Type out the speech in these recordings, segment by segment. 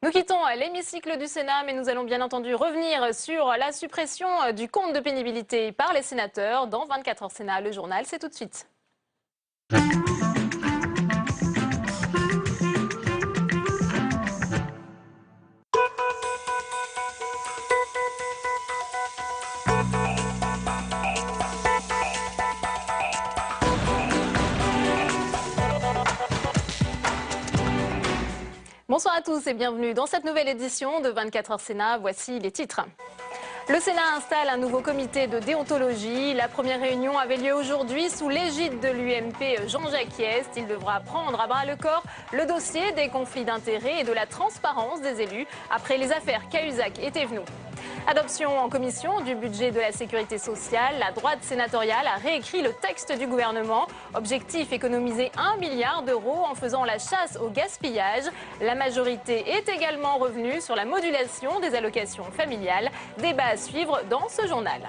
Nous quittons l'hémicycle du Sénat, mais nous allons bien entendu revenir sur la suppression du compte de pénibilité par les sénateurs dans 24 heures Sénat. Le journal, c'est tout de suite. Bonsoir à tous et bienvenue dans cette nouvelle édition de 24 heures Sénat. Voici les titres. Le Sénat installe un nouveau comité de déontologie. La première réunion avait lieu aujourd'hui sous l'égide de l'UMP Jean-Jacques Hyest. Il devra prendre à bras le corps le dossier des conflits d'intérêts et de la transparence des élus après les affaires Cahuzac et Thévenoud. Adoption en commission du budget de la sécurité sociale. La droite sénatoriale a réécrit le texte du gouvernement. Objectif, économiser 1 milliard d'euros en faisant la chasse au gaspillage. La majorité est également revenue sur la modulation des allocations familiales. Débat à suivre dans ce journal.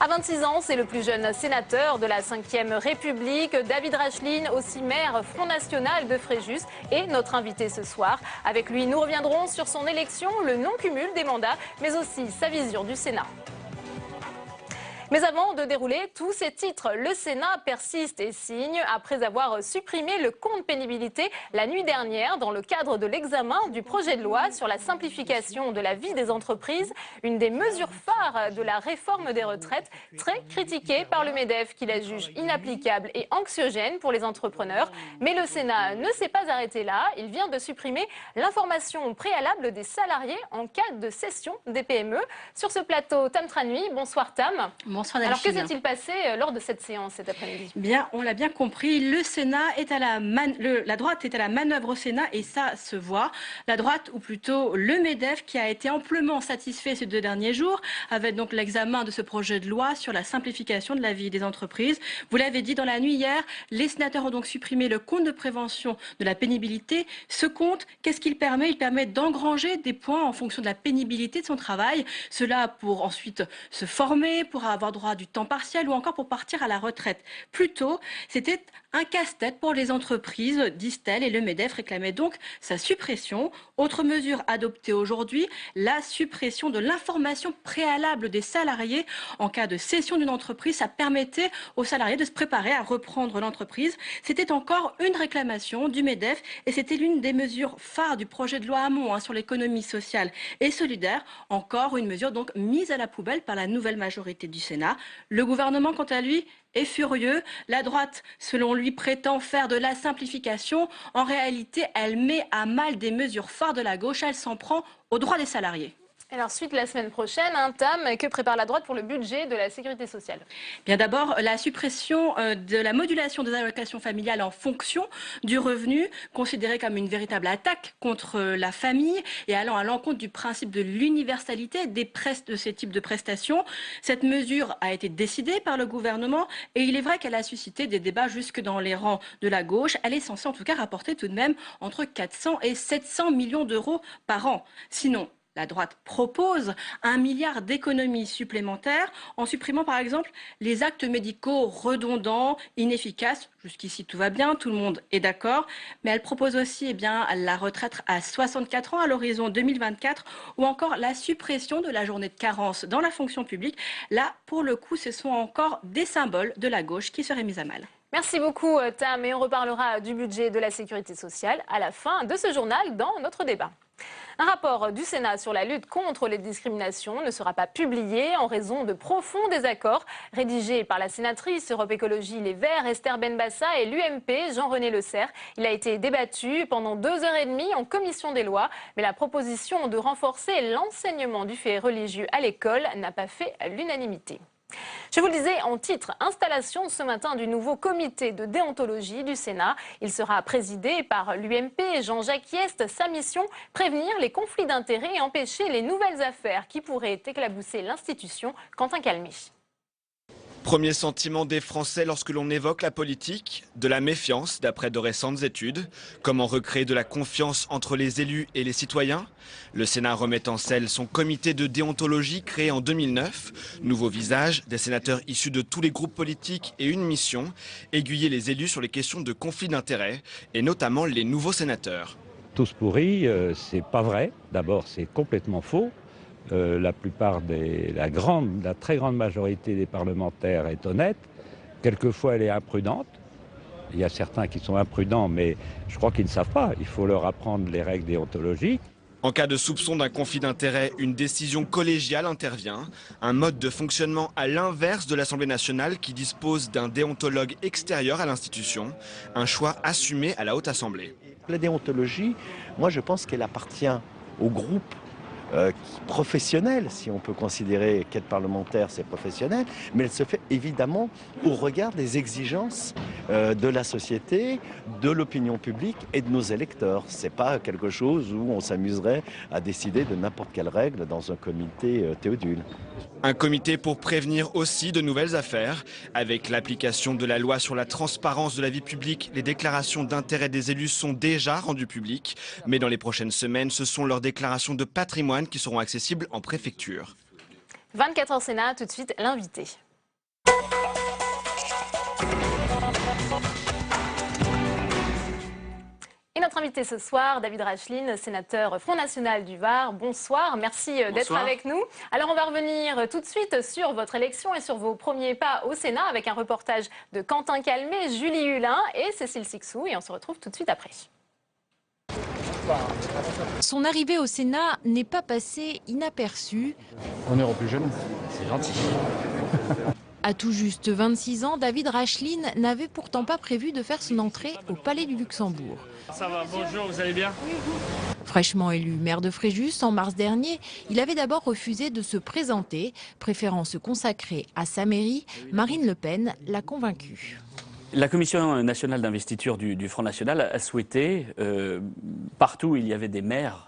À 26 ans, c'est le plus jeune sénateur de la 5e République. David Racheline, aussi maire Front National de Fréjus, est notre invité ce soir. Avec lui, nous reviendrons sur son élection, le non-cumul des mandats, mais aussi sa vision du Sénat. Mais avant de dérouler tous ces titres, le Sénat persiste et signe après avoir supprimé le compte pénibilité la nuit dernière dans le cadre de l'examen du projet de loi sur la simplification de la vie des entreprises, une des mesures phares de la réforme des retraites, très critiquée par le MEDEF qui la juge inapplicable et anxiogène pour les entrepreneurs. Mais le Sénat ne s'est pas arrêté là, il vient de supprimer l'information préalable des salariés en cas de cession des PME. Sur ce plateau, Tam Tranui, bonsoir Tam. Bonsoir Alors, que Delphine. s'est-il passé lors de cette séance cet après-midi? Bien, on l'a bien compris, le Sénat est à la droite est à la manœuvre au Sénat et ça se voit. La droite, ou plutôt le MEDEF, qui a été amplement satisfait ces 2 derniers jours avec donc l'examen de ce projet de loi sur la simplification de la vie des entreprises. Vous l'avez dit dans la nuit hier, les sénateurs ont donc supprimé le compte de prévention de la pénibilité. Ce compte, qu'est-ce qu'il permet? Il permet d'engranger des points en fonction de la pénibilité de son travail. Cela pour ensuite se former, pour avoir droit à du temps partiel ou encore pour partir à la retraite. Plus tôt, c'était un casse-tête pour les entreprises, disent-elles, et le MEDEF réclamait donc sa suppression. Autre mesure adoptée aujourd'hui, la suppression de l'information préalable des salariés en cas de cession d'une entreprise. Ça permettait aux salariés de se préparer à reprendre l'entreprise. C'était encore une réclamation du MEDEF et c'était l'une des mesures phares du projet de loi Hamon sur l'économie sociale et solidaire. Encore une mesure donc mise à la poubelle par la nouvelle majorité du Sénat. Le gouvernement, quant à lui, est furieux. La droite, selon lui, prétend faire de la simplification. En réalité, elle met à mal des mesures phares de la gauche. Elle s'en prend aux droits des salariés. Alors, suite la semaine prochaine, Tam, que prépare la droite pour le budget de la sécurité sociale? Bien d'abord, la suppression de la modulation des allocations familiales en fonction du revenu, considérée comme une véritable attaque contre la famille et allant à l'encontre du principe de l'universalité de ces types de prestations. Cette mesure a été décidée par le gouvernement et il est vrai qu'elle a suscité des débats jusque dans les rangs de la gauche. Elle est censée en tout cas rapporter tout de même entre 400 et 700 millions d'euros par an. Sinon, la droite propose 1 milliard d'économies supplémentaires en supprimant par exemple les actes médicaux redondants, inefficaces. Jusqu'ici tout va bien, tout le monde est d'accord. Mais elle propose aussi la retraite à 64 ans à l'horizon 2024 ou encore la suppression de la journée de carence dans la fonction publique. Là, pour le coup, ce sont encore des symboles de la gauche qui seraient mis à mal. Merci beaucoup Tam et on reparlera du budget de la sécurité sociale à la fin de ce journal dans notre débat. Un rapport du Sénat sur la lutte contre les discriminations ne sera pas publié en raison de profonds désaccords. Rédigé par la sénatrice Europe Écologie Les Verts Esther Benbassa et l'UMP Jean-René Lecerf, il a été débattu pendant 2h30 en commission des lois. Mais la proposition de renforcer l'enseignement du fait religieux à l'école n'a pas fait l'unanimité. Je vous le disais en titre, installation ce matin du nouveau comité de déontologie du Sénat. Il sera présidé par l'UMP Jean-Jacques Hyest. Sa mission, prévenir les conflits d'intérêts et empêcher les nouvelles affaires qui pourraient éclabousser l'institution. Quentin Calmy. Premier sentiment des Français lorsque l'on évoque la politique, de la méfiance d'après de récentes études. Comment recréer de la confiance entre les élus et les citoyens? Le Sénat remet en selle son comité de déontologie créé en 2009. Nouveau visage, des sénateurs issus de tous les groupes politiques et une mission, aiguiller les élus sur les questions de conflit d'intérêts et notamment les nouveaux sénateurs. tous pourris, c'est pas vrai. D'abord, c'est complètement faux. La très grande majorité des parlementaires est honnête. Quelquefois, elle est imprudente. Il y a certains qui sont imprudents, mais je crois qu'ils ne savent pas. Il faut leur apprendre les règles déontologiques. En cas de soupçon d'un conflit d'intérêts, une décision collégiale intervient. Un mode de fonctionnement à l'inverse de l'Assemblée nationale qui dispose d'un déontologue extérieur à l'institution. Un choix assumé à la Haute Assemblée. La déontologie, moi je pense qu'elle appartient au groupe professionnel, si on peut considérer qu'être parlementaire c'est professionnel, mais elle se fait évidemment au regard des exigences de la société, de l'opinion publique et de nos électeurs. C'est pas quelque chose où on s'amuserait à décider de n'importe quelle règle dans un comité Théodule. Un comité pour prévenir aussi de nouvelles affaires. Avec l'application de la loi sur la transparence de la vie publique, les déclarations d'intérêt des élus sont déjà rendues publiques. Mais dans les prochaines semaines, ce sont leurs déclarations de patrimoine qui seront accessibles en préfecture. 24h Sénat, tout de suite l'invité. Et notre invité ce soir, David Racheline, sénateur Front National du Var. Bonsoir, merci d'être avec nous. Alors on va revenir tout de suite sur votre élection et sur vos premiers pas au Sénat avec un reportage de Quentin Calmet, Julie Hulin et Cécile Sixou. Et on se retrouve tout de suite après. Son arrivée au Sénat n'est pas passée inaperçue. Honneur aux plus jeunes, c'est gentil. À tout juste 26 ans, David Racheline n'avait pourtant pas prévu de faire son entrée au Palais du Luxembourg. Ça va, bonjour, vous allez bien? Fraîchement élu maire de Fréjus en mars dernier, il avait d'abord refusé de se présenter, préférant se consacrer à sa mairie. Marine Le Pen l'a convaincu. La Commission nationale d'investiture du Front National a souhaité, partout où il y avait des maires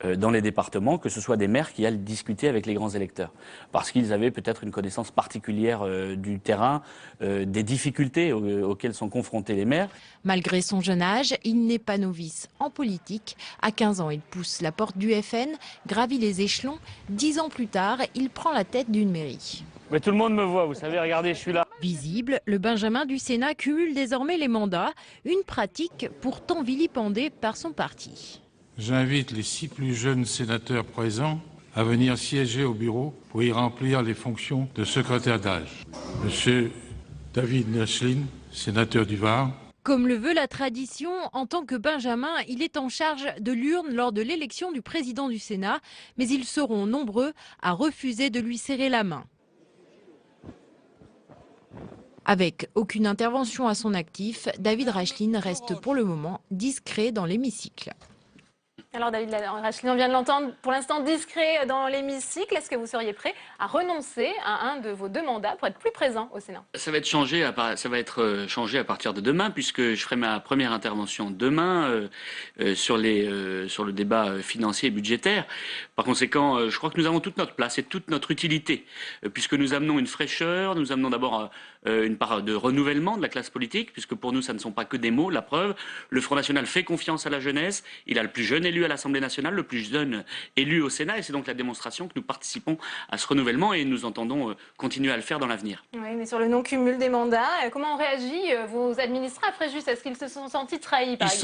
dans les départements, que ce soit des maires qui allaient discuter avec les grands électeurs. Parce qu'ils avaient peut-être une connaissance particulière du terrain, des difficultés auxquelles sont confrontés les maires. Malgré son jeune âge, il n'est pas novice en politique. À 15 ans, il pousse la porte du FN, gravit les échelons. 10 ans plus tard, il prend la tête d'une mairie. Mais tout le monde me voit, vous savez, regardez, je suis là. Visible, le Benjamin du Sénat cumule désormais les mandats, une pratique pourtant vilipendée par son parti. J'invite les 6 plus jeunes sénateurs présents à venir siéger au bureau pour y remplir les fonctions de secrétaire d'âge. Monsieur David Racheline, sénateur du Var. Comme le veut la tradition, en tant que Benjamin, il est en charge de l'urne lors de l'élection du président du Sénat, mais ils seront nombreux à refuser de lui serrer la main. Avec aucune intervention à son actif, David Racheline reste pour le moment discret dans l'hémicycle. Alors David Racheline, on vient de l'entendre, pour l'instant discret dans l'hémicycle. Est-ce que vous seriez prêt à renoncer à un de vos 2 mandats pour être plus présent au Sénat? Ça va être changé à partir de demain, puisque je ferai ma première intervention demain sur le débat financier et budgétaire. Par conséquent, je crois que nous avons toute notre place et toute notre utilité, puisque nous amenons une fraîcheur, nous amenons d'abord une part de renouvellement de la classe politique, puisque pour nous, ça ne sont pas que des mots. La preuve, le Front National fait confiance à la jeunesse. Il a le plus jeune élu à l'Assemblée nationale, le plus jeune élu au Sénat, et c'est donc la démonstration que nous participons à ce renouvellement et nous entendons continuer à le faire dans l'avenir. Oui, mais sur le non-cumul des mandats, comment ont réagi vos administrés à Fréjus? Est-ce qu'ils se sont sentis trahis, par exemple?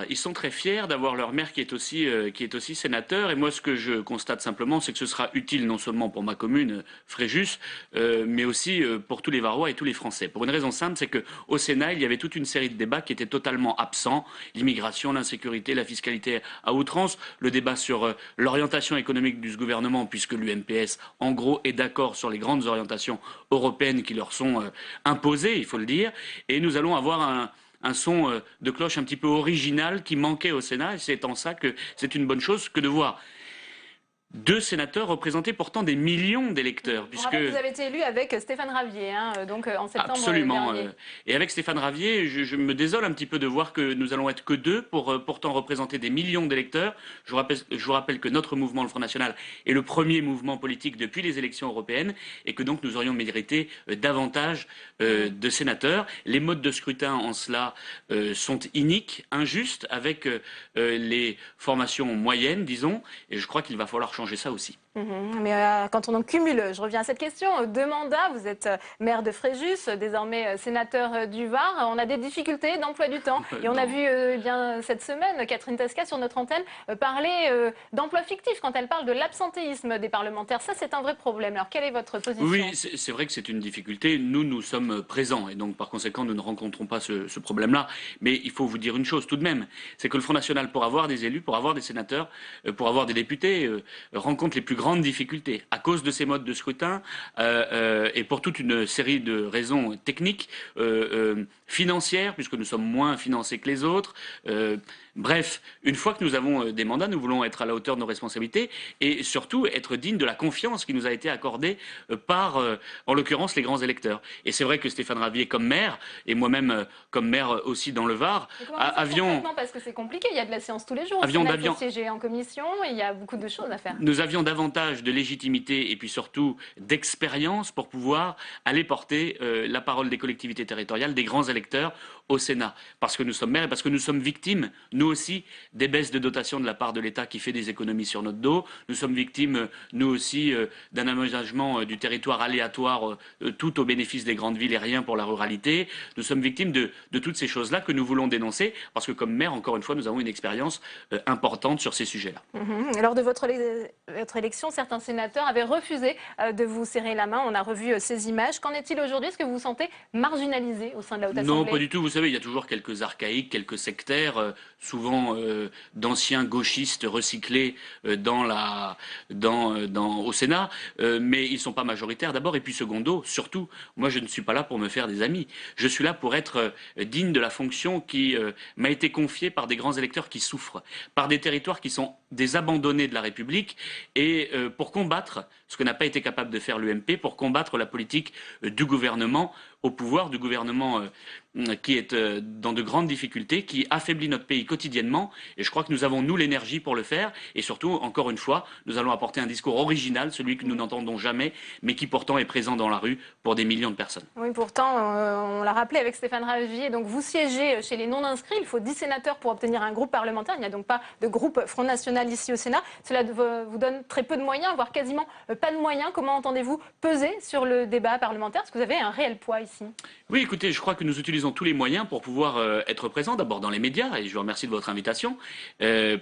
Ils sont très fiers d'avoir leur maire qui est aussi sénateur. Et moi, ce que je constate simplement, c'est que ce sera utile non seulement pour ma commune, Fréjus, mais aussi pour tous les Varois et tous les Français. Pour une raison simple, c'est qu'au Sénat, il y avait toute une série de débats qui étaient totalement absents. L'immigration, l'insécurité, la fiscalité à outrance, le débat sur l'orientation économique du gouvernement, puisque l'UMPS, en gros, est d'accord sur les grandes orientations européennes qui leur sont imposées, il faut le dire. Et nous allons avoir un son de cloche un petit peu original qui manquait au Sénat. Et c'est en ça que c'est une bonne chose que de voir 2 sénateurs représentés pourtant des millions d'électeurs. Puisque vous avez été élu avec Stéphane Ravier, donc en septembre absolument, dernier. Et avec Stéphane Ravier, je me désole un petit peu de voir que nous allons être que 2 pour pourtant représenter des millions d'électeurs. Je vous rappelle que notre mouvement, le Front National, est le premier mouvement politique depuis les élections européennes et que donc nous aurions mérité davantage de sénateurs. Les modes de scrutin en cela sont iniques, injustes, avec les formations moyennes, disons, et je crois qu'il va falloir changer ça aussi. Mais quand on en cumule, je reviens à cette question, 2 mandats, vous êtes maire de Fréjus, désormais sénateur du Var, on a des difficultés d'emploi du temps. Et on a vu bien cette semaine Catherine Tesca sur notre antenne parler d'emploi fictif quand elle parle de l'absentéisme des parlementaires. Ça, c'est un vrai problème. Alors, quelle est votre position? Oui, c'est vrai que c'est une difficulté. Nous sommes présents et donc par conséquent, nous ne rencontrons pas ce problème-là. Mais il faut vous dire une chose tout de même, c'est que le Front National, pour avoir des élus, pour avoir des sénateurs, pour avoir des députés, rencontre les plus grandes difficultés à cause de ces modes de scrutin et pour toute une série de raisons techniques, financières, puisque nous sommes moins financés que les autres. Bref, une fois que nous avons des mandats, nous voulons être à la hauteur de nos responsabilités et surtout être dignes de la confiance qui nous a été accordée par, en l'occurrence, les grands électeurs. Et c'est vrai que Stéphane Ravier, comme maire, et moi-même comme maire aussi dans le Var, avions... Parce que c'est compliqué, il y a de la séance tous les jours. Il faut siéger en commission, et il y a beaucoup de choses à faire. Nous avions davantage de légitimité et puis surtout d'expérience pour pouvoir aller porter la parole des collectivités territoriales, des grands électeurs au Sénat. Parce que nous sommes maires et parce que nous sommes victimes, nous aussi, des baisses de dotation de la part de l'État qui fait des économies sur notre dos. Nous sommes victimes, nous aussi, d'un aménagement du territoire aléatoire, tout au bénéfice des grandes villes et rien pour la ruralité. Nous sommes victimes de toutes ces choses-là que nous voulons dénoncer parce que comme maire, encore une fois, nous avons une expérience importante sur ces sujets-là. Lors de votre élection, certains sénateurs avaient refusé de vous serrer la main. On a revu ces images. Qu'en est-il aujourd'hui? Est-ce que vous vous sentez marginalisé au sein de la Haute Assemblée? Non, pas du tout. Vous savez, il y a toujours quelques archaïques, quelques sectaires, souvent d'anciens gauchistes recyclés au Sénat, mais ils ne sont pas majoritaires d'abord. Et puis secondo, surtout, moi je ne suis pas là pour me faire des amis. Je suis là pour être digne de la fonction qui m'a été confiée par des grands électeurs qui souffrent, par des territoires qui sont des abandonnés de la République et pour combattre ce que n'a pas été capable de faire l'UMP, pour combattre la politique du gouvernement au pouvoir, du gouvernement qui est dans de grandes difficultés, qui affaiblit notre pays quotidiennement. Et je crois que nous avons, nous, l'énergie pour le faire. Et surtout, encore une fois, nous allons apporter un discours original, celui que nous n'entendons jamais, mais qui pourtant est présent dans la rue pour des millions de personnes. Oui, pourtant, on l'a rappelé avec Stéphane Ravier, donc vous siégez chez les non-inscrits. Il faut 10 sénateurs pour obtenir un groupe parlementaire. Il n'y a donc pas de groupe Front National ici au Sénat. Cela vous donne très peu de moyens, voire quasiment pas de moyens. Comment entendez-vous peser sur le débat parlementaire? Est-ce que vous avez un réel poids ici? Oui, écoutez, je crois que nous utilisons tous les moyens pour pouvoir être présents, d'abord dans les médias, et je vous remercie de votre invitation,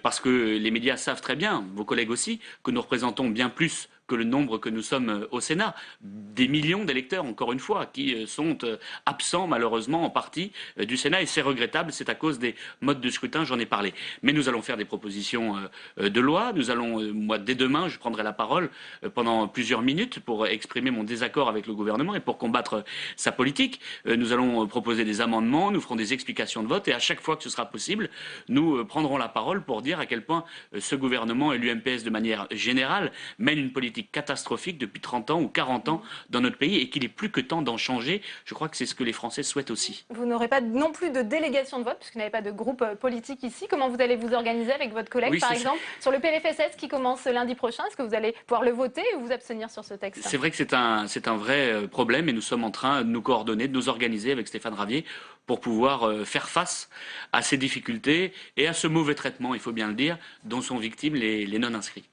parce que les médias savent très bien, vos collègues aussi, que nous représentons bien plus que le nombre que nous sommes au Sénat. Des millions d'électeurs, encore une fois, qui sont absents malheureusement en partie du Sénat, et c'est regrettable, c'est à cause des modes de scrutin, j'en ai parlé. Mais nous allons faire des propositions de loi, nous allons, moi dès demain, je prendrai la parole pendant plusieurs minutes pour exprimer mon désaccord avec le gouvernement et pour combattre sa politique. Nous allons proposer des amendements, nous ferons des explications de vote, et à chaque fois que ce sera possible, nous prendrons la parole pour dire à quel point ce gouvernement et l'UMPS de manière générale mènent une politique catastrophique depuis 30 ans ou 40 ans dans notre pays et qu'il est plus que temps d'en changer. Je crois que c'est ce que les Français souhaitent aussi. Vous n'aurez pas non plus de délégation de vote puisque vous n'avez pas de groupe politique ici. Comment vous allez vous organiser avec votre collègue, par exemple, sur le PLFSS qui commence lundi prochain? Est-ce que vous allez pouvoir le voter ou vous abstenir sur ce texte? C'est vrai que c'est un vrai problème et nous sommes en train de nous coordonner, de nous organiser avec Stéphane Ravier pour pouvoir faire face à ces difficultés et à ce mauvais traitement, il faut bien le dire, dont sont victimes les non-inscrits.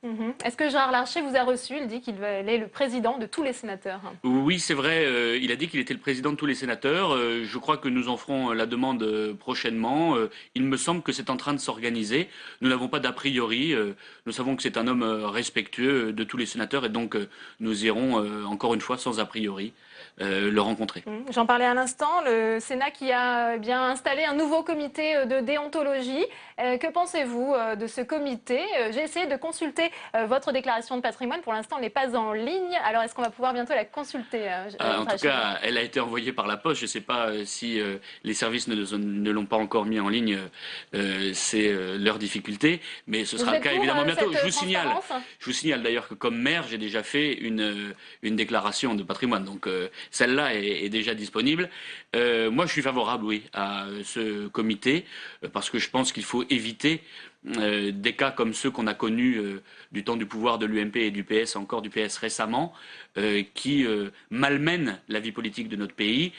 Est-ce que Gérard Larcher vous a reçu? Il dit qu'il est le président de tous les sénateurs. Oui, c'est vrai, il a dit qu'il était le président de tous les sénateurs. Je crois que nous en ferons la demande prochainement. Il me semble que c'est en train de s'organiser. Nous n'avons pas d'a priori. Nous savons que c'est un homme respectueux de tous les sénateurs et donc nous irons, encore une fois, sans a priori, le rencontrer. J'en parlais à l'instant, le Sénat qui a bien installé un nouveau comité de déontologie. Que pensez-vous de ce comité? J'ai essayé de consulter votre déclaration de patrimoine. Pour l'instant, elle n'est pas en ligne. Alors, est-ce qu'on va pouvoir bientôt la consulter? En tout cas, elle a été envoyée par la poste. Je ne sais pas si les services ne l'ont pas encore mis en ligne. C'est leur difficulté. Mais ce sera le cas évidemment bientôt. Je vous signale d'ailleurs que comme maire, j'ai déjà fait une déclaration de patrimoine. Donc, celle-là est déjà disponible. Moi, je suis favorable, oui, à ce comité parce que je pense qu'il faut éviter des cas comme ceux qu'on a connus du temps du pouvoir de l'UMP et du PS, encore du PS récemment, qui malmènent la vie politique de notre pays,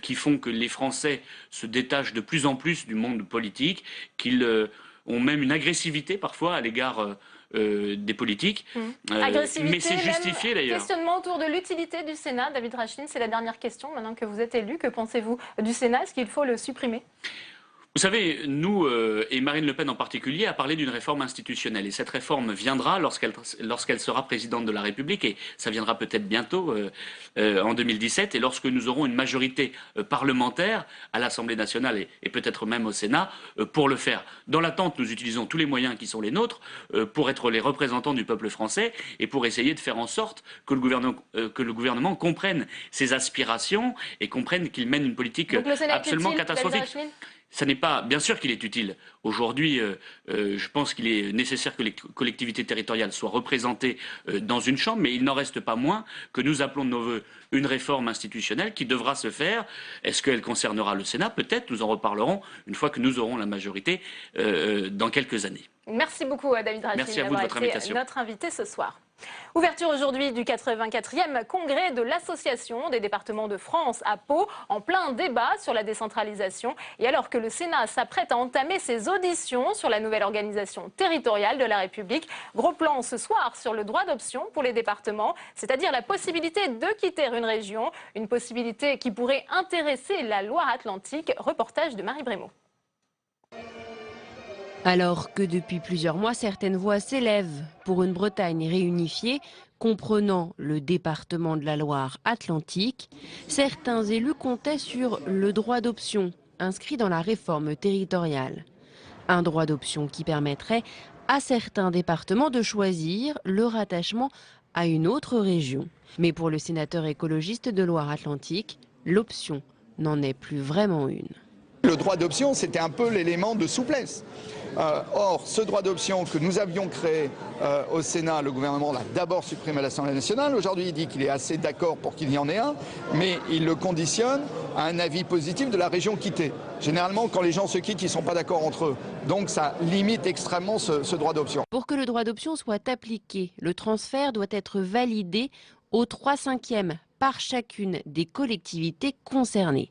qui font que les Français se détachent de plus en plus du monde politique, qu'ils ont même une agressivité parfois à l'égard des politiques. Agressivité, mais c'est justifié d'ailleurs. Questionnement autour de l'utilité du Sénat. David Rachlin, c'est la dernière question. Maintenant que vous êtes élu, que pensez-vous du Sénat? Est-ce qu'il faut le supprimer? Vous savez, nous, et Marine Le Pen en particulier, a parlé d'une réforme institutionnelle. Et cette réforme viendra lorsqu'elle sera présidente de la République, et ça viendra peut-être bientôt, en 2017, et lorsque nous aurons une majorité parlementaire à l'Assemblée nationale et peut-être même au Sénat pour le faire. Dans l'attente, nous utilisons tous les moyens qui sont les nôtres pour être les représentants du peuple français et pour essayer de faire en sorte que le gouvernement comprenne ses aspirations et comprenne qu'il mène une politique absolument catastrophique. Ça n'est pas, bien sûr qu'il est utile. Aujourd'hui, je pense qu'il est nécessaire que les collectivités territoriales soient représentées dans une chambre, mais il n'en reste pas moins que nous appelons de nos vœux une réforme institutionnelle qui devra se faire. Est-ce qu'elle concernera le Sénat? Peut-être, nous en reparlerons une fois que nous aurons la majorité dans quelques années. Merci beaucoup à David Rachlin. Merci à vous de votre invitation. Notre invité ce soir. Ouverture aujourd'hui du 84e congrès de l'Association des départements de France à Pau, en plein débat sur la décentralisation. Et alors que le Sénat s'apprête à entamer ses auditions sur la nouvelle organisation territoriale de la République, gros plan ce soir sur le droit d'option pour les départements, c'est-à-dire la possibilité de quitter une région, une possibilité qui pourrait intéresser la Loire-Atlantique. Reportage de Marie Brémaud. Alors que depuis plusieurs mois, certaines voix s'élèvent pour une Bretagne réunifiée, comprenant le département de la Loire-Atlantique, certains élus comptaient sur le droit d'option inscrit dans la réforme territoriale. Un droit d'option qui permettrait à certains départements de choisir le rattachement à une autre région. Mais pour le sénateur écologiste de Loire-Atlantique, l'option n'en est plus vraiment une. Le droit d'option, c'était un peu l'élément de souplesse. Or, ce droit d'option que nous avions créé au Sénat, le gouvernement l'a d'abord supprimé à l'Assemblée nationale. Aujourd'hui, il dit qu'il est assez d'accord pour qu'il y en ait un, mais il le conditionne à un avis positif de la région quittée. Généralement, quand les gens se quittent, ils ne sont pas d'accord entre eux. Donc ça limite extrêmement ce droit d'option. Pour que le droit d'option soit appliqué, le transfert doit être validé aux 3/5 par chacune des collectivités concernées.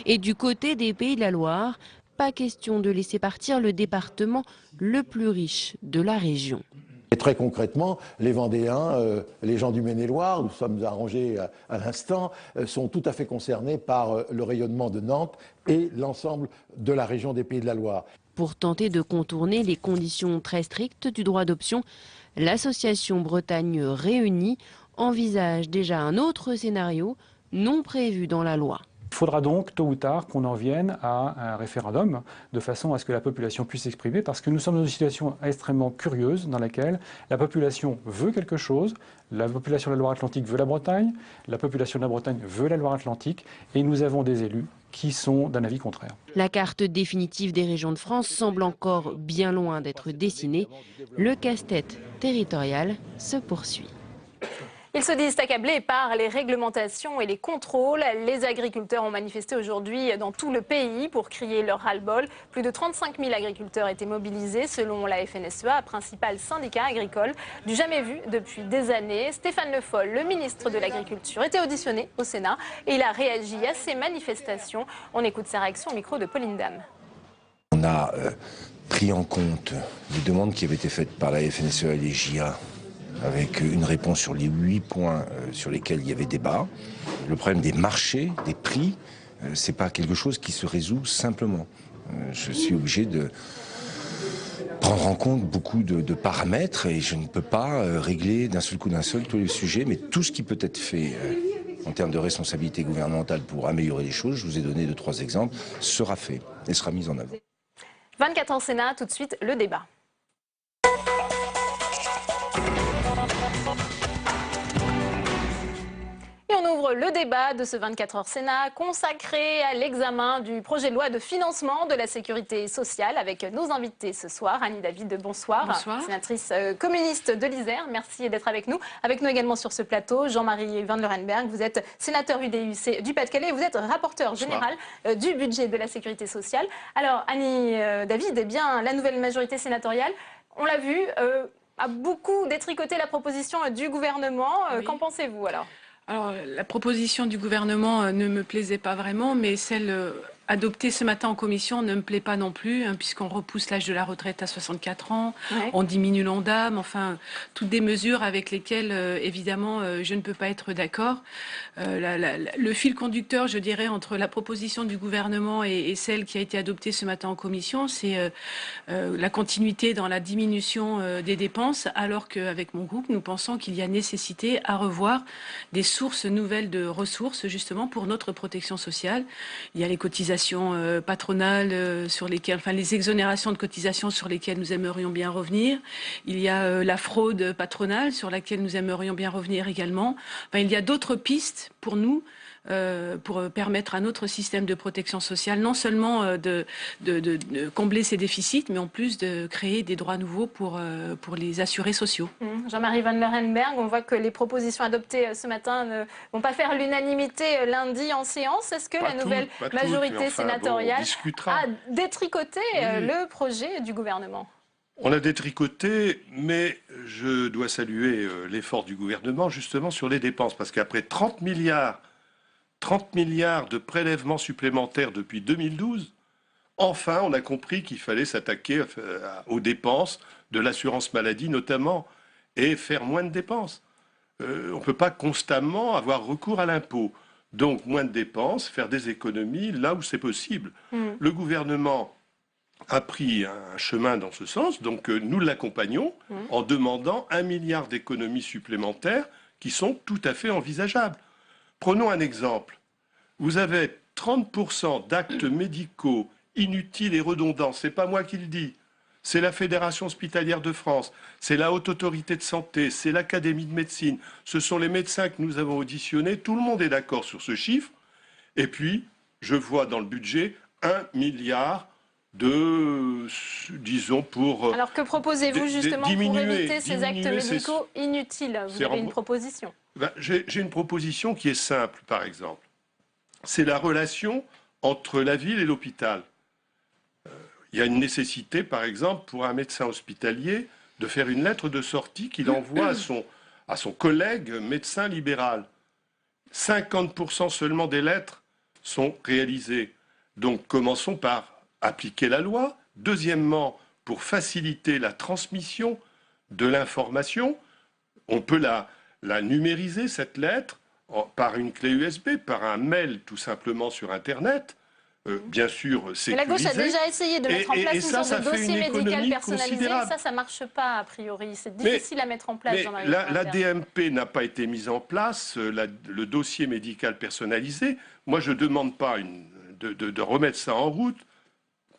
Et du côté des Pays de la Loire, pas question de laisser partir le département le plus riche de la région. Et très concrètement, les Vendéens, les gens du Maine-et-Loire, nous sommes arrangés à l'instant, sont tout à fait concernés par le rayonnement de Nantes et l'ensemble de la région des Pays de la Loire. Pour tenter de contourner les conditions très strictes du droit d'option, l'association Bretagne Réunie envisage déjà un autre scénario non prévu dans la loi. Il faudra donc, tôt ou tard, qu'on en vienne à un référendum, de façon à ce que la population puisse s'exprimer, parce que nous sommes dans une situation extrêmement curieuse, dans laquelle la population veut quelque chose, la population de la Loire-Atlantique veut la Bretagne, la population de la Bretagne veut la Loire-Atlantique, et nous avons des élus qui sont d'un avis contraire. La carte définitive des régions de France semble encore bien loin d'être dessinée. Le casse-tête territorial se poursuit. Ils se disent accablés par les réglementations et les contrôles. Les agriculteurs ont manifesté aujourd'hui dans tout le pays pour crier leur ras-le-bol. Plus de 35 000 agriculteurs étaient mobilisés selon la FNSEA, principal syndicat agricole. Du jamais vu depuis des années. Stéphane Le Foll, le ministre de l'Agriculture, était auditionné au Sénat et il a réagi à ces manifestations. On écoute sa réaction au micro de Pauline Dame. On a pris en compte les demandes qui avaient été faites par la FNSEA et les JA, avec une réponse sur les 8 points sur lesquels il y avait débat. Le problème des marchés, des prix, c'est pas quelque chose qui se résout simplement. Je suis obligé de prendre en compte beaucoup de paramètres et je ne peux pas régler d'un seul coup tous les sujets, mais tout ce qui peut être fait en termes de responsabilité gouvernementale pour améliorer les choses, je vous ai donné 2-3 exemples, sera fait et sera mis en œuvre. 24 heures Sénat, tout de suite le débat. Et on ouvre le débat de ce 24 heures Sénat consacré à l'examen du projet de loi de financement de la sécurité sociale avec nos invités ce soir. Annie David, bonsoir. Bonsoir. Sénatrice communiste de l'Isère, merci d'être avec nous. Avec nous également sur ce plateau, Jean-Marie Van Lerenberg, vous êtes sénateur UDUC du Pas-de-Calais et vous êtes rapporteur général du budget de la sécurité sociale. Alors Annie David, eh bien, la nouvelle majorité sénatoriale, on l'a vu, a beaucoup détricoté la proposition du gouvernement. Qu'en pensez-vous alors ? Alors, la proposition du gouvernement ne me plaisait pas vraiment, mais celle adopté ce matin en commission ne me plaît pas non plus, hein, puisqu'on repousse l'âge de la retraite à 64 ans, on diminue l'Ondam, enfin, toutes des mesures avec lesquelles, évidemment, je ne peux pas être d'accord. Le fil conducteur, je dirais, entre la proposition du gouvernement et celle qui a été adoptée ce matin en commission, c'est la continuité dans la diminution des dépenses, alors qu'avec mon groupe, nous pensons qu'il y a nécessité à revoir des sources nouvelles de ressources, justement, pour notre protection sociale. Il y a les cotisations patronales sur lesquelles, enfin les exonérations de cotisations sur lesquelles nous aimerions bien revenir. Il y a la fraude patronale sur laquelle nous aimerions bien revenir également. Enfin, il y a d'autres pistes pour nous, pour permettre à notre système de protection sociale non seulement de combler ses déficits, mais en plus de créer des droits nouveaux pour les assurés sociaux. Jean-Marie Van Lerenbergh, on voit que les propositions adoptées ce matin ne vont pas faire l'unanimité lundi en séance. Est-ce que la nouvelle majorité sénatoriale a détricoté le projet du gouvernement ? On a détricoté, mais je dois saluer l'effort du gouvernement justement sur les dépenses, parce qu'après 30 milliards de prélèvements supplémentaires depuis 2012, enfin on a compris qu'il fallait s'attaquer aux dépenses de l'assurance maladie notamment et faire moins de dépenses. On ne peut pas constamment avoir recours à l'impôt. Donc moins de dépenses, faire des économies là où c'est possible. Le gouvernement a pris un chemin dans ce sens, donc nous l'accompagnons en demandant 1 milliard d'économies supplémentaires qui sont tout à fait envisageables. Prenons un exemple. Vous avez 30% d'actes médicaux inutiles et redondants. Ce n'est pas moi qui le dis. C'est la Fédération hospitalière de France, c'est la Haute Autorité de Santé, c'est l'Académie de médecine. Ce sont les médecins que nous avons auditionnés. Tout le monde est d'accord sur ce chiffre. Et puis, je vois dans le budget 1 milliard disons, pour... Alors que proposez-vous justement pour éviter ces actes médicaux inutiles? Vous avez une proposition? J'ai une proposition qui est simple, par exemple. C'est la relation entre la ville et l'hôpital. Il y a une nécessité, par exemple, pour un médecin hospitalier de faire une lettre de sortie qu'il envoie à son collègue médecin libéral. 50% seulement des lettres sont réalisées. Donc commençons par appliquer la loi. Deuxièmement, pour faciliter la transmission de l'information, on peut la numériser, cette lettre, par une clé USB, par un mail tout simplement sur Internet, bien sûr sécurisé. Mais la gauche a déjà essayé de mettre en place une sorte de dossier médical personnalisé. Ça ne marche pas a priori. C'est difficile à mettre en place. La DMP n'a pas été mise en place, le dossier médical personnalisé. Moi, je ne demande pas de remettre ça en route,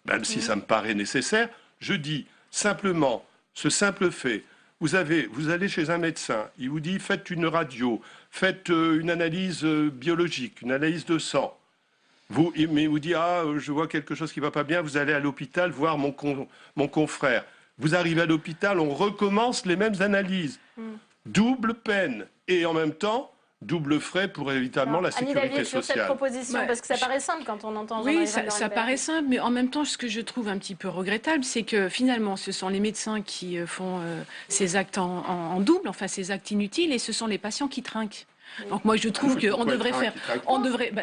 même si ça me paraît nécessaire. Je dis simplement, ce simple fait, vous allez chez un médecin, il vous dit faites une radio, faites une analyse biologique, une analyse de sang. Mais il vous dit je vois quelque chose qui ne va pas bien, vous allez à l'hôpital voir mon confrère. Vous arrivez à l'hôpital, on recommence les mêmes analyses. Double peine et en même temps double frais pour évidemment la sécurité sociale. Sur cette proposition, parce que ça paraît simple quand on entend Jean-Marie Van Lerenbergh. Ça paraît simple, mais en même temps, ce que je trouve un petit peu regrettable, c'est que finalement, ce sont les médecins qui font ces actes en double, enfin ces actes inutiles, et ce sont les patients qui trinquent. Donc moi je trouve qu'on devrait faire,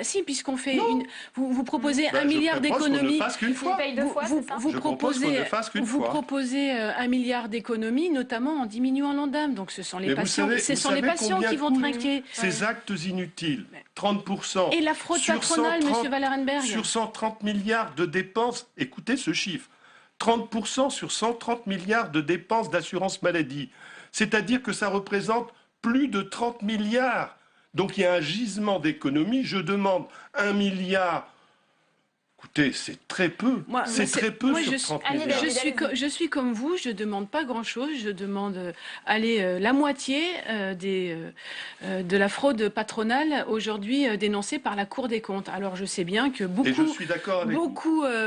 si, puisqu'on fait vous proposez 1 milliard d'économies, vous proposez 1 milliard d'économies, notamment en diminuant l'Ondam. Donc ce sont les patients, qui vont trinquer. Ces actes inutiles, 30%. Et la fraude patronale, Monsieur Van Lerenbergh. Sur 130 milliards de dépenses, écoutez ce chiffre, 30% sur 130 milliards de dépenses d'assurance maladie. C'est-à-dire que ça représente plus de 30 milliards. Donc il y a un gisement d'économie. Je demande 1 milliard. Écoutez, c'est très peu. C'est très peu sur 30 milliards. Je suis comme vous, je ne demande pas grand-chose. Je demande la moitié de la fraude patronale aujourd'hui dénoncée par la Cour des comptes. Alors je sais bien que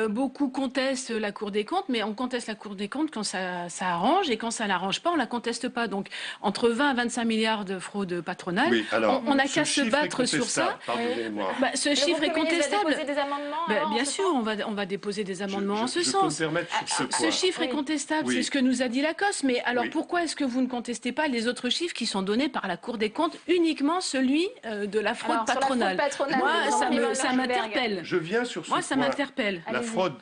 beaucoup contestent la Cour des comptes, mais on conteste la Cour des comptes quand ça arrange, et quand ça n'arrange pas, on ne la conteste pas. Donc entre 20 à 25 milliards de fraude patronale, on n'a qu'à se battre sur ça. Pardonnez-moi. Ce chiffre est contestable. Des amendements sûr, on va déposer des amendements en ce sens. Peux me permettre sur ce chiffre est contestable, c'est ce que nous a dit l'ACOS. Mais alors pourquoi est-ce que vous ne contestez pas les autres chiffres qui sont donnés par la Cour des comptes, uniquement celui de la fraude patronale? Moi, ça m'interpelle. Je viens sur ce point. Moi, ça m'interpelle. La fraude,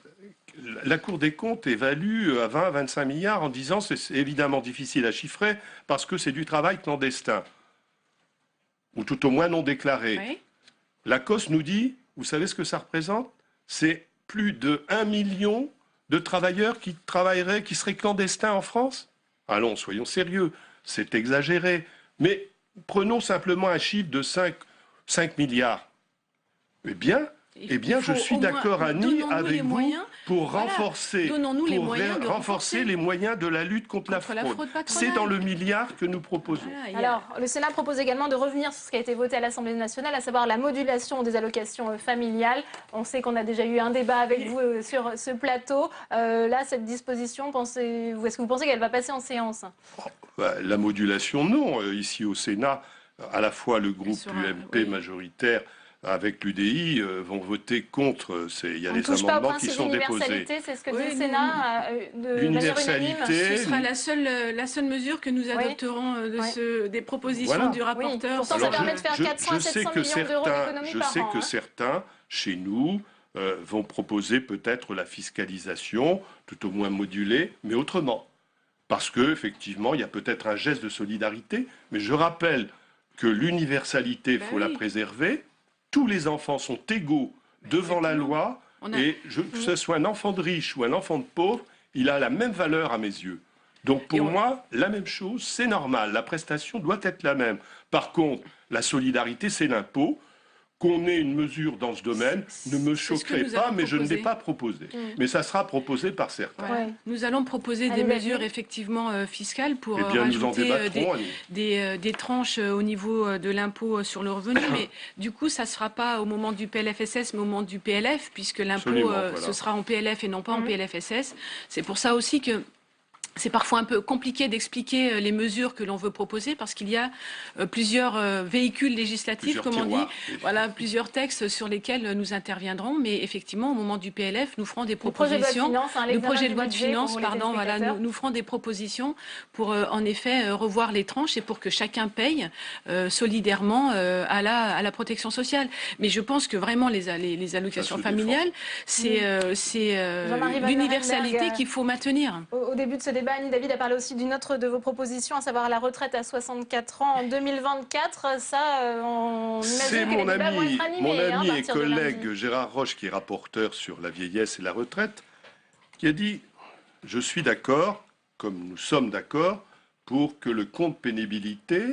la Cour des comptes évalue à 20 à 25 milliards en disant c'est évidemment difficile à chiffrer parce que c'est du travail clandestin, ou tout au moins non déclaré. Oui. L'ACOS nous dit, vous savez ce que ça représente? C'est plus de 1 million de travailleurs qui seraient clandestins en France. Allons, soyons sérieux, c'est exagéré. Mais prenons simplement un chiffre de 5 milliards. Eh bien, je suis d'accord, Annie, avec vous pour renforcer les moyens de la lutte contre la fraude. C'est dans le milliard que nous proposons. Alors, le Sénat propose également de revenir sur ce qui a été voté à l'Assemblée nationale, à savoir la modulation des allocations familiales. On sait qu'on a déjà eu un débat avec vous sur ce plateau. Là, cette disposition, est-ce que vous pensez qu'elle va passer en séance? La modulation, non. Ici au Sénat, à la fois le groupe UMP majoritaire avec l'UDI vont voter contre. Il y a des amendements qui sont déposés. C'est ce que dit le Sénat l'universalité. Ce sera la seule mesure que nous adopterons des propositions du rapporteur. Pourtant, ça permet de faire 400 à 700 millions d'euros d'économies par an. Je sais que certains, chez nous, vont proposer peut-être la fiscalisation, tout au moins modulée, mais autrement. Parce qu'effectivement, il y a peut-être un geste de solidarité, mais je rappelle que l'universalité, il faut la préserver. Tous les enfants sont égaux devant la loi, et que ce soit un enfant de riche ou un enfant de pauvre, il a la même valeur à mes yeux. Donc pour moi, la même chose, c'est normal, la prestation doit être la même. Par contre, la solidarité, c'est l'impôt. Qu'on ait une mesure dans ce domaine ne me choquerait pas, mais je ne l'ai pas proposé. Mais ça sera proposé par certains. Ouais. Nous allons proposer des mesures effectivement fiscales pour rajouter des tranches au niveau de l'impôt sur le revenu. Mais du coup, ça ne sera pas au moment du PLFSS, mais au moment du PLF, puisque l'impôt, ce sera en PLF et non pas en PLFSS. C'est pour ça aussi que c'est parfois un peu compliqué d'expliquer les mesures que l'on veut proposer parce qu'il y a plusieurs véhicules législatifs, comme on dit, voilà, plusieurs textes sur lesquels nous interviendrons. Mais effectivement, au moment du PLF, nous ferons des propositions. Le projet de loi de finances, pardon, voilà, nous ferons des propositions pour en effet revoir les tranches et pour que chacun paye solidairement à la protection sociale. Mais je pense que vraiment les allocations familiales, c'est l'universalité qu'il faut maintenir. Au début de ce débat, Annie David a parlé aussi d'une autre de vos propositions, à savoir la retraite à 64 ans en 2024. Ça, on imagine que les débats vont être animés. Mon ami et collègue Gérard Roche, qui est rapporteur sur la vieillesse et la retraite, qui a dit « Je suis d'accord, comme nous sommes d'accord, pour que le compte pénibilité,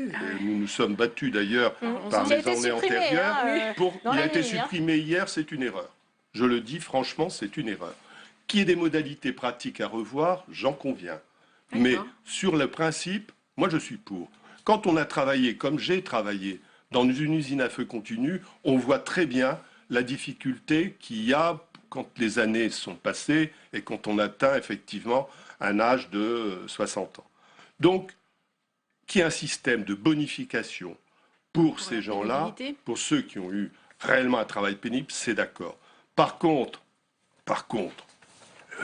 nous nous sommes battus d'ailleurs par les années antérieures, il a été supprimé hier, c'est une erreur. Je le dis franchement, c'est une erreur. Qu'il y ait des modalités pratiques à revoir, j'en conviens. Mais sur le principe, moi je suis pour. Quand on a travaillé, comme j'ai travaillé, dans une usine à feu continu, on voit très bien la difficulté qu'il y a quand les années sont passées et quand on atteint effectivement un âge de 60 ans. Donc, qu'il y ait un système de bonification pour ces gens-là, pour ceux qui ont eu réellement un travail pénible, c'est d'accord. Par contre,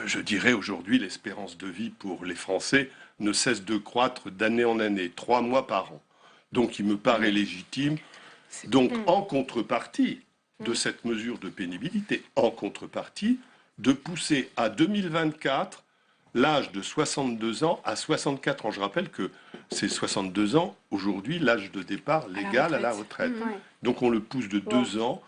je dirais aujourd'hui, l'espérance de vie pour les Français ne cesse de croître d'année en année, 3 mois par an. Donc il me paraît légitime, donc en contrepartie de cette mesure de pénibilité, en contrepartie, de pousser à 2024 l'âge de 62 ans à 64 ans. Je rappelle que c'est 62 ans aujourd'hui l'âge de départ légal à la retraite. Donc on le pousse de 2 ans.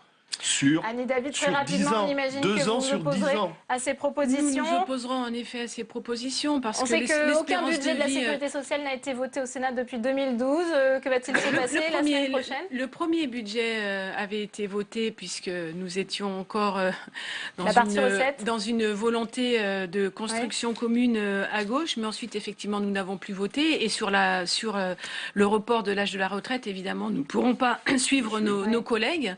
Annie David, très rapidement, on imagine que vous vous opposerez à ces propositions. Nous nous opposerons en effet à ces propositions parce on sait qu'aucun budget de la sécurité sociale n'a été voté au Sénat depuis 2012. Que va-t-il se passer la semaine prochaine? Le premier budget avait été voté puisque nous étions encore dans une volonté de construction commune à gauche, mais ensuite effectivement nous n'avons plus voté et sur le report de l'âge de la retraite, évidemment, nous ne pourrons pas suivre nos collègues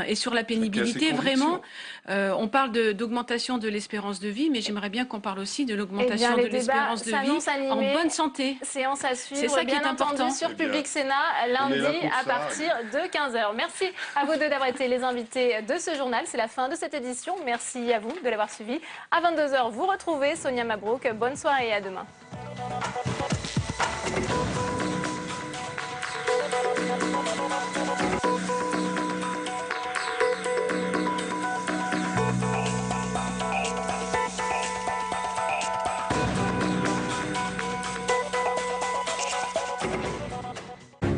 et sur sur la pénibilité, vraiment, on parle d'augmentation de l'espérance de vie, mais j'aimerais bien qu'on parle aussi de l'augmentation de l'espérance de vie en bonne santé. Séance à suivre, c'est ça qui est bien important. entendu, sur Public Sénat, lundi à partir de 15h. Merci à vous deux d'avoir été les invités de ce journal. C'est la fin de cette édition. Merci à vous de l'avoir suivi. À 22h, vous retrouvez Sonia Mabrouk. Bonne soirée et à demain.